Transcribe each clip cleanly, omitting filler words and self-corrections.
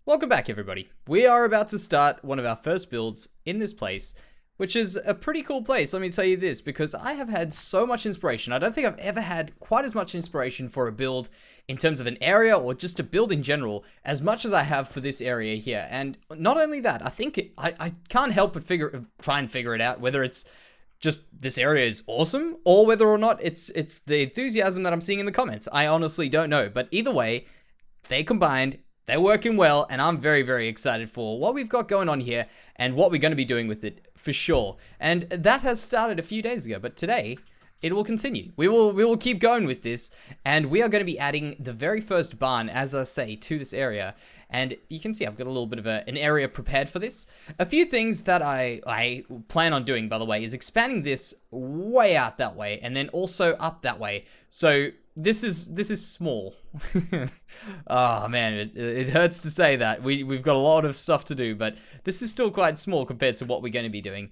Welcome back, everybody. We are about to start one of our first builds in this place, which is a pretty cool place, let me tell you this, because I have had so much inspiration. I don't think I've ever had quite as much inspiration for a build in terms of an area or just a build in general as much as I have for this area here. And not only that, I think I can't help but try and figure it out, whether it's just this area is awesome or whether or not it's the enthusiasm that I'm seeing in the comments. I honestly don't know, but either way, they combined. They're working well, and I'm very, very excited for what we've got going on here and what we're going to be doing with it for sure. And that has started a few days ago, but today it will continue. We will keep going with this, and we are going to be adding the very first barn, as I say, to this area. And you can see I've got a little bit of an area prepared for this. A few things that I plan on doing, by the way, is expanding this way out that way and then also up that way. So this is small. Oh man, it hurts to say that. We've got a lot of stuff to do, but this is still quite small compared to what we're going to be doing.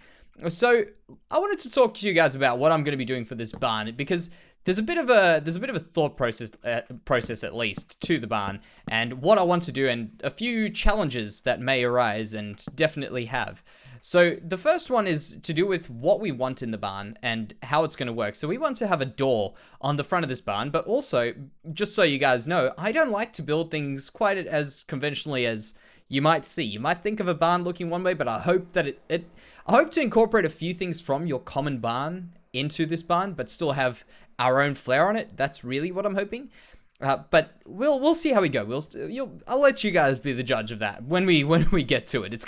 So I wanted to talk to you guys about what I'm going to be doing for this barn, because there's a bit of a thought process at least to the barn and what I want to do, and a few challenges that may arise and definitely have. So the first one is to do with what we want in the barn and how it's going to work. So we want to have a door on the front of this barn, but also, just so you guys know, I don't like to build things quite as conventionally as you might see. You might think of a barn looking one way, but I hope that I hope to incorporate a few things from your common barn into this barn, but still have our own flair on it. That's really what I'm hoping. But we'll see how we go. I'll let you guys be the judge of that when we get to it. It's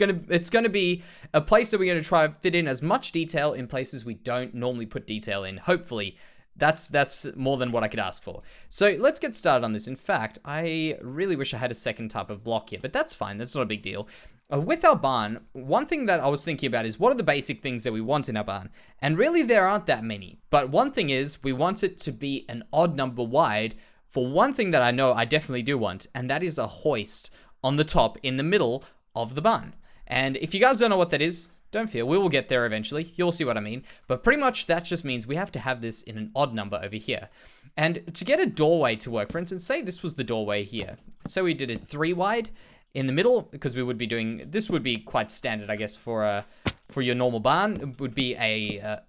gonna be a place that we're gonna try to fit in as much detail in places we don't normally put detail in. Hopefully, that's more than what I could ask for. So let's get started on this. In fact, I really wish I had a second type of block here, but that's fine. That's not a big deal. With our barn, one thing that I was thinking about is what are the basic things that we want in our barn? And really, there aren't that many. But one thing is, we want it to be an odd number wide. For one thing that I know I definitely do want, and that is a hoist on the top in the middle of the barn. And if you guys don't know what that is, don't fear, we will get there eventually. You'll see what I mean. But pretty much that just means we have to have this in an odd number over here. And to get a doorway to work, for instance, say this was the doorway here. So we did it 3 wide in the middle, because we would be doing, this would be quite standard, I guess, for your normal barn. It would be a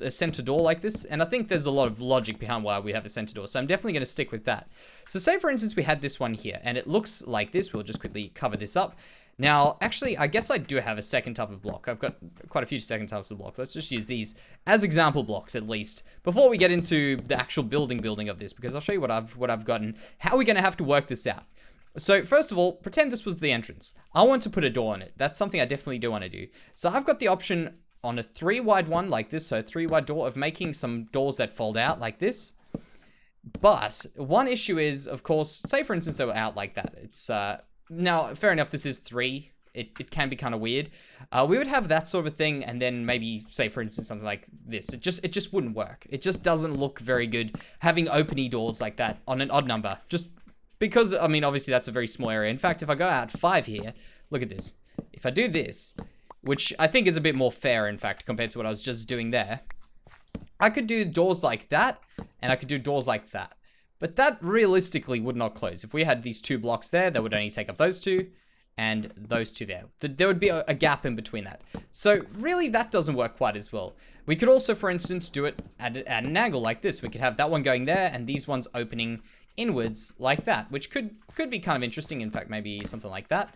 center door like this, and I think there's a lot of logic behind why we have a center door, so I'm definitely going to stick with that. So say, for instance, we had this one here, and it looks like this. We'll just quickly cover this up. Now, actually, I guess I do have a second type of block. I've got quite a few second types of blocks. Let's just use these as example blocks, at least, before we get into the actual building of this, because I'll show you what I've gotten, how we're going to have to work this out. So first of all, pretend this was the entrance. I want to put a door on it. That's something I definitely do want to do. So I've got the option on a 3 wide one like this, so 3 wide door, of making some doors that fold out like this. But one issue is, of course, say for instance they were out like that. It's now fair enough, this is 3. It can be kind of weird. We would have that sort of a thing, and then maybe say for instance something like this. It just wouldn't work. It just doesn't look very good having open doors like that on an odd number. Just because, I mean, obviously that's a very small area. In fact, if I go out 5 here, look at this. If I do this, which I think is a bit more fair, in fact, compared to what I was just doing there, I could do doors like that, and I could do doors like that. But that realistically would not close. If we had these 2 blocks there, that would only take up those 2, and those 2 there. There would be a gap in between that. So really, that doesn't work quite as well. We could also, for instance, do it at an angle like this. We could have that one going there, and these ones opening inwards like that, which could be kind of interesting. In fact, maybe something like that.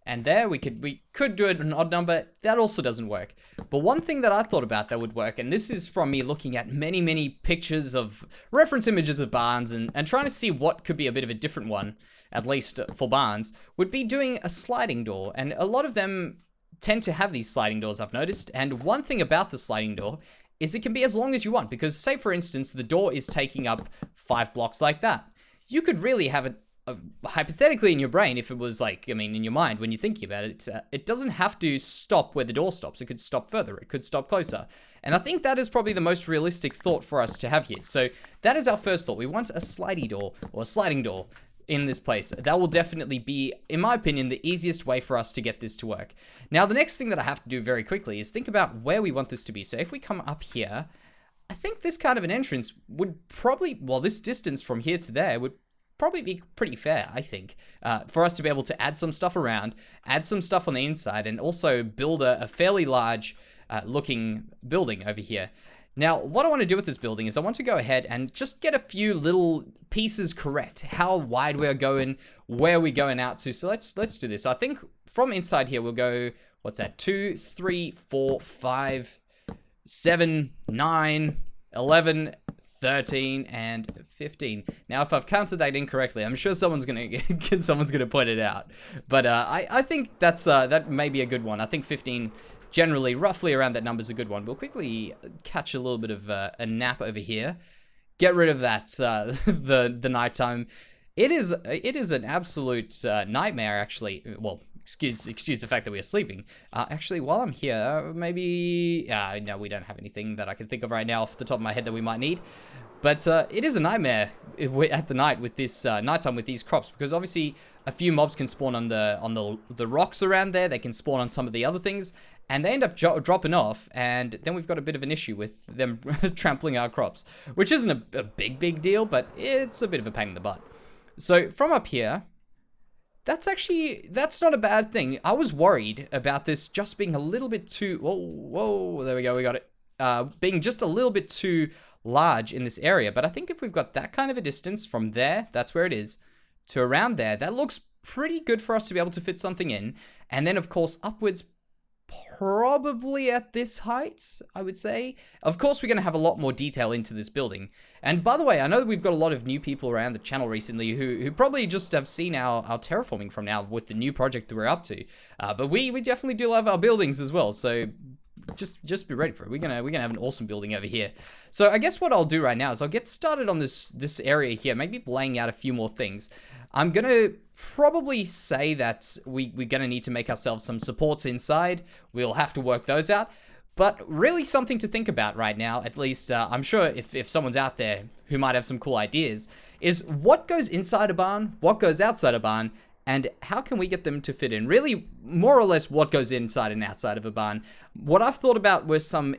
And there we could do it an odd number. That also doesn't work. But one thing that I thought about that would work, and this is from me looking at many pictures of reference images of barns and trying to see what could be a bit of a different one, at least for barns, would be doing a sliding door. And a lot of them tend to have these sliding doors, I've noticed. And one thing about the sliding door is it can be as long as you want, because say for instance the door is taking up 5 blocks like that. You could really have it hypothetically in your brain, if it was like, I mean, in your mind when you're thinking about it, it doesn't have to stop where the door stops. It could stop further. It could stop closer. And I think that is probably the most realistic thought for us to have here. So that is our first thought. We want a slidey door, or a sliding door, in this place. That will definitely be, in my opinion, the easiest way for us to get this to work. Now, the next thing that I have to do very quickly is think about where we want this to be. So if we come up here, I think this kind of an entrance would probably, well, this distance from here to there would probably be pretty fair, I think, for us to be able to add some stuff around, add some stuff on the inside, and also build a fairly large looking building over here. Now, what I want to do with this building is I want to go ahead and just get a few little pieces correct. How wide we're going, where we're going out to. So let's do this. So I think from inside here, we'll go, what's that? 2, 3, 4, 5, 7, 9, 11, 13, and 15. Now, if I've counted that incorrectly, I'm sure someone's gonna point it out. But I think that may be a good one. I think 15, generally, roughly around that number, is a good one. We'll quickly catch a little bit of a nap over here. Get rid of that the nighttime. It is an absolute nightmare, actually. Well, excuse the fact that we are sleeping. Actually, while I'm here, maybe no, we don't have anything that I can think of right now off the top of my head that we might need. But it is a nightmare at the night with this nighttime with these crops, because obviously a few mobs can spawn on the rocks around there. They can spawn on some of the other things, and they end up dropping off, and then we've got a bit of an issue with them trampling our crops, which isn't a big deal, but it's a bit of a pain in the butt. So from up here, that's not a bad thing. I was worried about this just being a little bit too, whoa, there we go, we got it. Being just a little bit too large in this area, but I think if we've got that kind of a distance from there, that's where it is, to around there, that looks pretty good for us to be able to fit something in. And then of course upwards, probably at this height, I would say. Of course, we're going to have a lot more detail into this building. And by the way, I know that we've got a lot of new people around the channel recently who probably just have seen our terraforming from now with the new project that we're up to. But we definitely do love our buildings as well. So just be ready for it. We're gonna have an awesome building over here. So I guess what I'll do right now is I'll get started on this area here, maybe laying out a few more things. I'm gonna probably say that we're gonna need to make ourselves some supports inside. We'll have to work those out. But really something to think about right now, at least I'm sure if someone's out there who might have some cool ideas, is what goes inside a barn, what goes outside a barn, and how can we get them to fit in? Really, more or less, what goes inside and outside of a barn. What I've thought about was some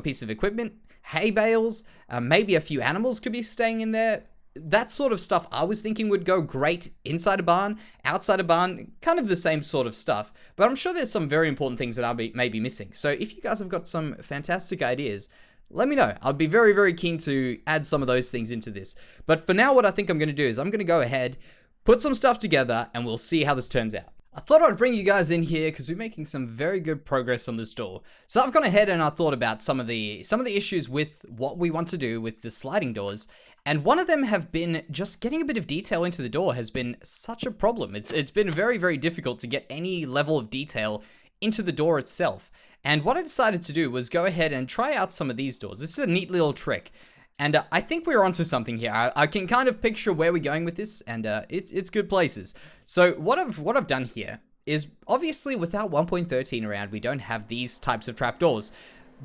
piece of equipment, hay bales, maybe a few animals could be staying in there. That sort of stuff I was thinking would go great inside a barn, outside a barn, kind of the same sort of stuff. But I'm sure there's some very important things that I may be missing. So if you guys have got some fantastic ideas, let me know. I'd be very, very keen to add some of those things into this. But for now, what I think I'm going to do is I'm going to go ahead, put some stuff together, and we'll see how this turns out. I thought I'd bring you guys in here because we're making some very good progress on this door. So I've gone ahead and I thought about some of the issues with what we want to do with the sliding doors. And one of them have been just getting a bit of detail into the door has been such a problem. It's been very, very difficult to get any level of detail into the door itself. And what I decided to do was go ahead and try out some of these doors. This is a neat little trick. And I think we're onto something here. I can kind of picture where we're going with this, and it's good places. So what I've done here is, obviously without 1.13 around, we don't have these types of trapdoors.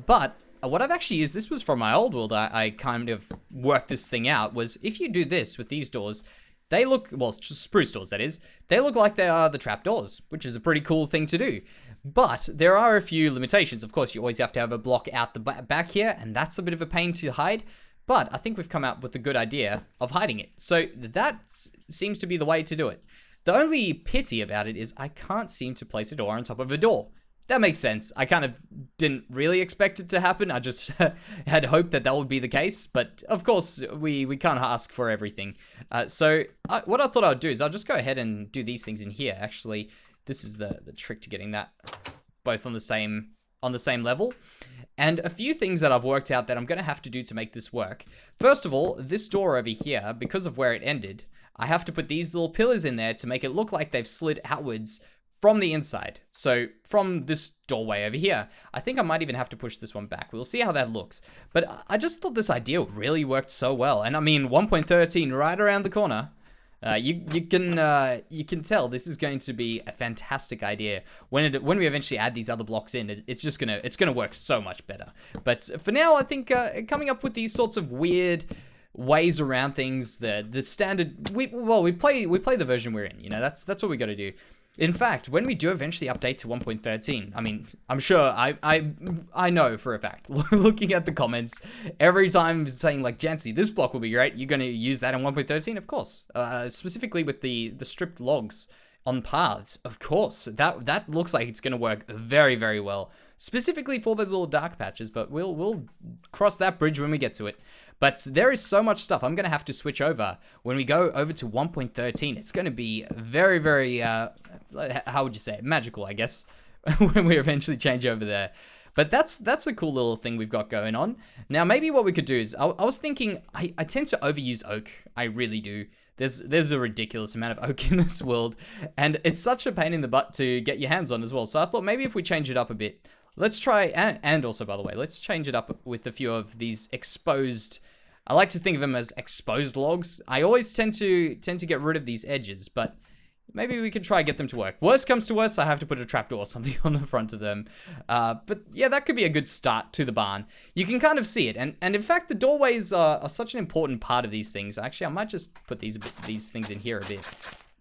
But what I've actually used, this was from my old world, I kind of worked this thing out, was if you do this with these doors, they look, well, spruce doors that is, they look like they are the trapdoors, which is a pretty cool thing to do. But there are a few limitations. Of course, you always have to have a block out the back here, and that's a bit of a pain to hide. But I think we've come out with a good idea of hiding it. So that seems to be the way to do it. The only pity about it is I can't seem to place a door on top of a door. That makes sense. I kind of didn't really expect it to happen. I just had hoped that would be the case. But of course, we can't ask for everything. So what I thought I'd do is I'll just go ahead and do these things in here. Actually, this is the trick to getting that both on the same level. And a few things that I've worked out that I'm going to have to do to make this work. First of all, this door over here, because of where it ended, I have to put these little pillars in there to make it look like they've slid outwards from the inside. So from this doorway over here, I think I might even have to push this one back. We'll see how that looks. But I just thought this idea really worked so well. And I mean, 1.13 right around the corner. You can tell this is going to be a fantastic idea when we eventually add these other blocks in. It's gonna work so much better. But for now, I think coming up with these sorts of weird ways around things, the standard we play the version we're in. You know, that's what we got to do. In fact, when we do eventually update to 1.13, I mean, I'm sure I know for a fact, looking at the comments, every time saying like, Jansey, this block will be great, you're going to use that in 1.13? Of course. Specifically with the stripped logs on paths, of course. That looks like it's going to work very, very well. Specifically for those little dark patches, but we'll cross that bridge when we get to it. But there is so much stuff I'm going to have to switch over. When we go over to 1.13, it's going to be very, very, how would you say it? Magical, I guess, when we eventually change over there. But that's a cool little thing we've got going on. Now, maybe what we could do is, I was thinking, I tend to overuse oak. I really do. There's a ridiculous amount of oak in this world, and it's such a pain in the butt to get your hands on as well. So I thought maybe if we change it up a bit, let's try, and also, by the way, let's change it up with a few of these exposed, I like to think of them as exposed logs. I always tend to get rid of these edges, but maybe we could try get them to work. Worst comes to worst, I have to put a trapdoor or something on the front of them. But yeah, that could be a good start to the barn. You can kind of see it, and in fact, the doorways are such an important part of these things. Actually, I might just put these things in here a bit.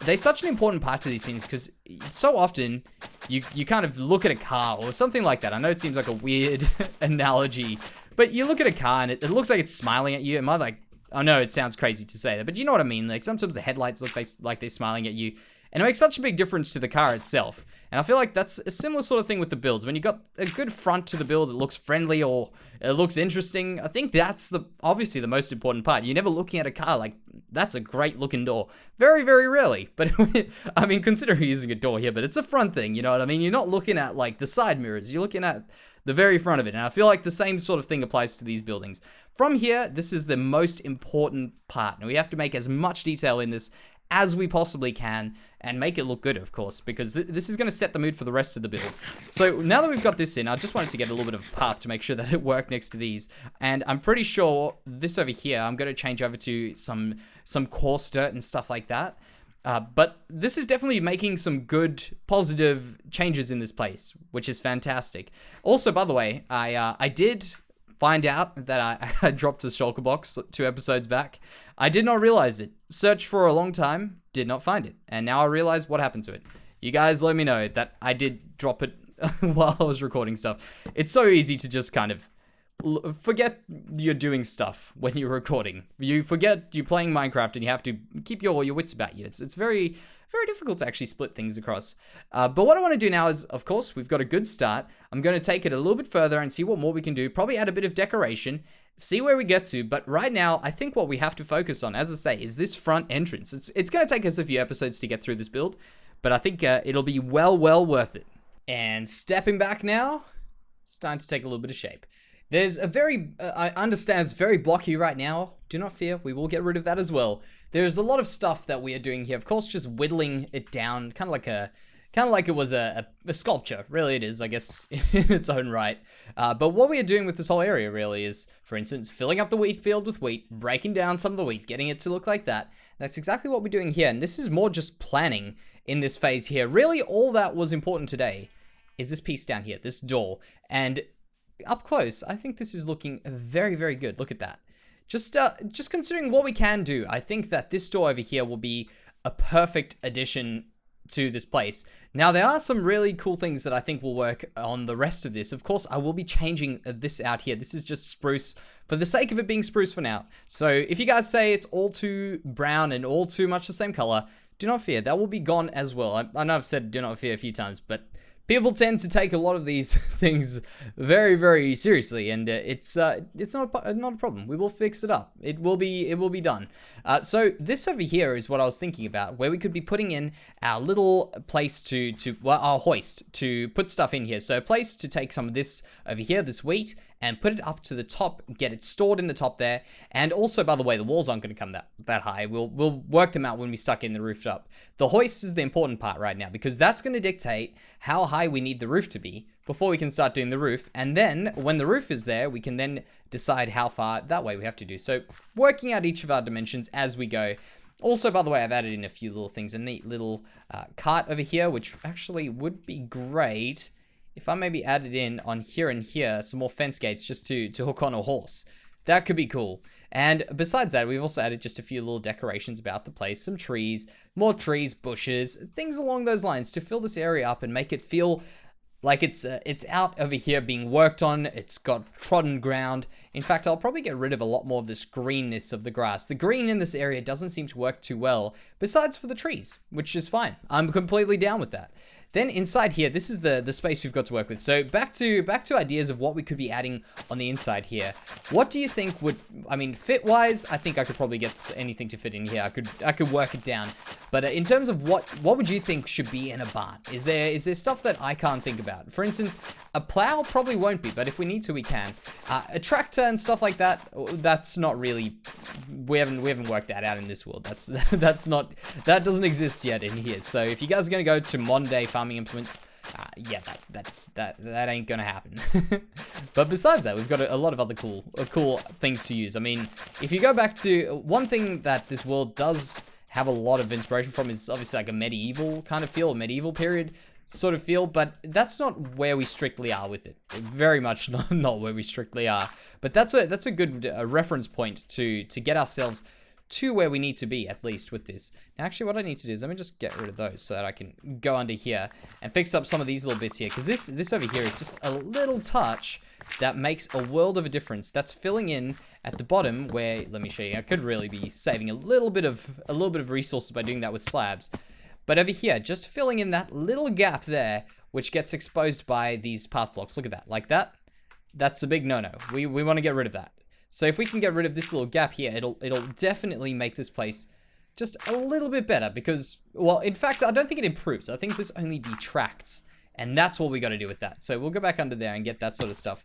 They're such an important part to these things because so often you kind of look at a car or something like that. I know it seems like a weird analogy, but you look at a car and it looks like it's smiling at you. Am I like, I know it sounds crazy to say that, but you know what I mean? Like sometimes the headlights look like they're smiling at you, and it makes such a big difference to the car itself. And I feel like that's a similar sort of thing with the builds. When you got a good front to the build, it looks friendly or it looks interesting. I think that's obviously the most important part. You're never looking at a car like, that's a great looking door. Very, very rarely. But I mean, considering you're using a door here, but it's a front thing, you know what I mean? You're not looking at like the side mirrors. You're looking at the very front of it. And I feel like the same sort of thing applies to these buildings. From here, this is the most important part. And we have to make as much detail in this as we possibly can and make it look good, of course, because this is going to set the mood for the rest of the build. So now that we've got this in, I just wanted to get a little bit of a path to make sure that it worked next to these. And I'm pretty sure this over here, I'm going to change over to some coarse dirt and stuff like that. But this is definitely making some good, positive changes in this place, which is fantastic. Also, by the way, I did find out that I dropped a shulker box 2 episodes back. I did not realize it. Searched for a long time, did not find it. And now I realize what happened to it. You guys let me know that I did drop it while I was recording stuff. It's so easy to just kind of forget you're doing stuff when you're recording. You forget you're playing Minecraft and you have to keep your wits about you. It's very, very difficult to actually split things across. But what I want to do now is, of course, we've got a good start. I'm going to take it a little bit further and see what more we can do. Probably add a bit of decoration. See where we get to, but right now, I think what we have to focus on, as I say, is this front entrance. It's going to take us a few episodes to get through this build, but I think it'll be well worth it. And stepping back now, it's starting to take a little bit of shape. There's a I understand it's very blocky right now. Do not fear, we will get rid of that as well. There's a lot of stuff that we are doing here. Of course, just whittling it down, kind of like it was a sculpture. Really it is, I guess, in its own right. But what we are doing with this whole area really is, for instance, filling up the wheat field with wheat, breaking down some of the wheat, getting it to look like that. That's exactly what we're doing here. And this is more just planning in this phase here. Really, all that was important today is this piece down here, this door. And up close, I think this is looking very, very good. Look at that. Just considering what we can do, I think that this door over here will be a perfect addition to this place. Now, there are some really cool things that I think will work on the rest of this. Of course, I will be changing this out here. This is just spruce for the sake of it being spruce for now. So if you guys say it's all too brown and all too much the same color, do not fear. That will be gone as well. I know I've said do not fear a few times, but people tend to take a lot of these things very, very seriously, and it's not a problem. We will fix it up. It will be done. So this over here is what I was thinking about, where we could be putting in our little place our hoist to put stuff in here. So a place to take some of this over here, this wheat, and put it up to the top, get it stored in the top there. And also, by the way, the walls aren't going to come that high. We'll work them out when we stuck in the roof up. The hoist is the important part right now, because that's going to dictate how high we need the roof to be before we can start doing the roof. And then when the roof is there, we can then decide how far that way we have to do. So working out each of our dimensions as we go. Also, by the way, I've added in a few little things, a neat little cart over here, which actually would be great if I maybe added in on here and here some more fence gates just to hook on a horse. That could be cool. And besides that, we've also added just a few little decorations about the place, some trees, more trees, bushes, things along those lines to fill this area up and make it feel like it's out over here being worked on. It's got trodden ground. In fact, I'll probably get rid of a lot more of this greenness of the grass. The green in this area doesn't seem to work too well, besides for the trees, which is fine. I'm completely down with that. Then inside here, this is the space we've got to work with. So back to ideas of what we could be adding on the inside here. What do you think would, I mean, fit-wise, I think I could probably get anything to fit in here. I could work it down. But in terms of what would you think should be in a barn? Is there stuff that I can't think about? For instance, a plow probably won't be, but if we need to, we can. A tractor and stuff like that, that's not really, we haven't worked that out in this world. That doesn't exist yet in here. So if you guys are gonna go to modern day farming implements, yeah, that ain't gonna happen. But besides that, we've got a lot of other cool things to use. I mean, if you go back to one thing that this world does have a lot of inspiration from is obviously like a medieval kind of feel, a medieval period sort of feel, but that's not where we strictly are with it. Very much not where we strictly are. But that's a good reference point to get ourselves to where we need to be, at least with this. Now, actually, what I need to do is let me just get rid of those so that I can go under here and fix up some of these little bits here, because this over here is just a little touch that makes a world of a difference. That's filling in at the bottom where, let me show you, I could really be saving a little bit of resources by doing that with slabs. But over here, just filling in that little gap there, which gets exposed by these path blocks. Look at that, like that. That's a big no-no. We want to get rid of that. So if we can get rid of this little gap here, it'll definitely make this place just a little bit better because, well, in fact, I don't think it improves. I think this only detracts, and that's what we got to do with that. So we'll go back under there and get that sort of stuff.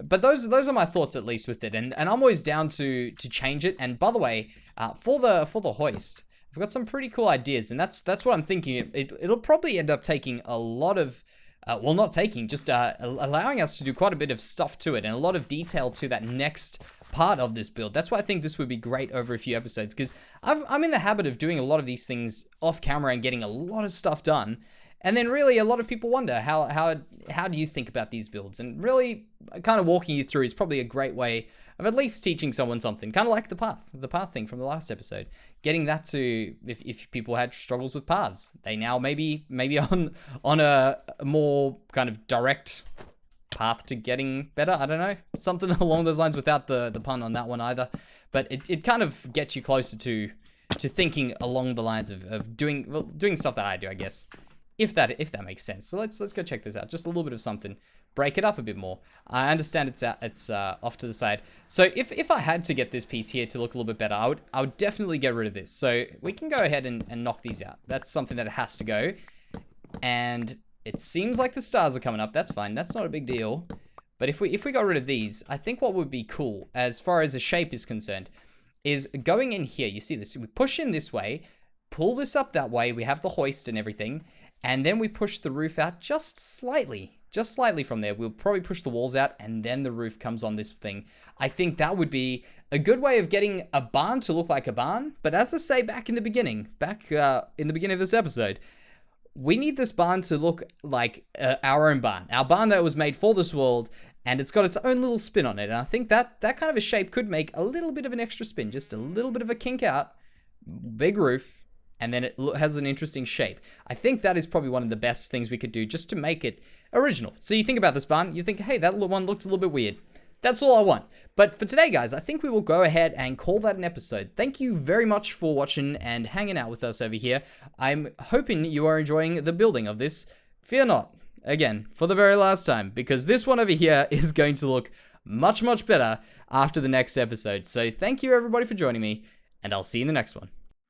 But those are my thoughts, at least, with it, and I'm always down to change it. And by the way, for the hoist, I've got some pretty cool ideas, and that's what I'm thinking. It'll probably end up taking a lot of, well, not taking, just allowing us to do quite a bit of stuff to it and a lot of detail to that next part of this build. That's why I think this would be great over a few episodes, because I'm in the habit of doing a lot of these things off camera and getting a lot of stuff done. And then really a lot of people wonder, how do you think about these builds? And really kind of walking you through is probably a great way of at least teaching someone something, kind of like the path thing from the last episode. Getting that to, if people had struggles with paths, they now maybe on a more kind of direct path to getting better. I don't know, something along those lines, without the pun on that one either. But it kind of gets you closer to thinking along the lines of doing stuff that I do, I guess. If that makes sense. So let's go check this out. Just a little bit of something. Break it up a bit more. I understand it's off to the side. So if I had to get this piece here to look a little bit better, I would definitely get rid of this. So we can go ahead and knock these out. That's something that has to go. And it seems like the stars are coming up. That's fine. That's not a big deal. But if we got rid of these, I think what would be cool as far as the shape is concerned is going in here. You see this? We push in this way, pull this up that way. We have the hoist and everything. And then we push the roof out just slightly from there. We'll probably push the walls out and then the roof comes on this thing. I think that would be a good way of getting a barn to look like a barn. But as I say back in the beginning of this episode, we need this barn to look like our own barn. Our barn that was made for this world, and it's got its own little spin on it. And I think that kind of a shape could make a little bit of an extra spin, just a little bit of a kink out, big roof, and then it has an interesting shape. I think that is probably one of the best things we could do just to make it original. So you think about this barn, you think, hey, that one looks a little bit weird. That's all I want. But for today, guys, I think we will go ahead and call that an episode. Thank you very much for watching and hanging out with us over here. I'm hoping you are enjoying the building of this. Fear not, again, for the very last time, because this one over here is going to look much, much better after the next episode. So thank you, everybody, for joining me, and I'll see you in the next one.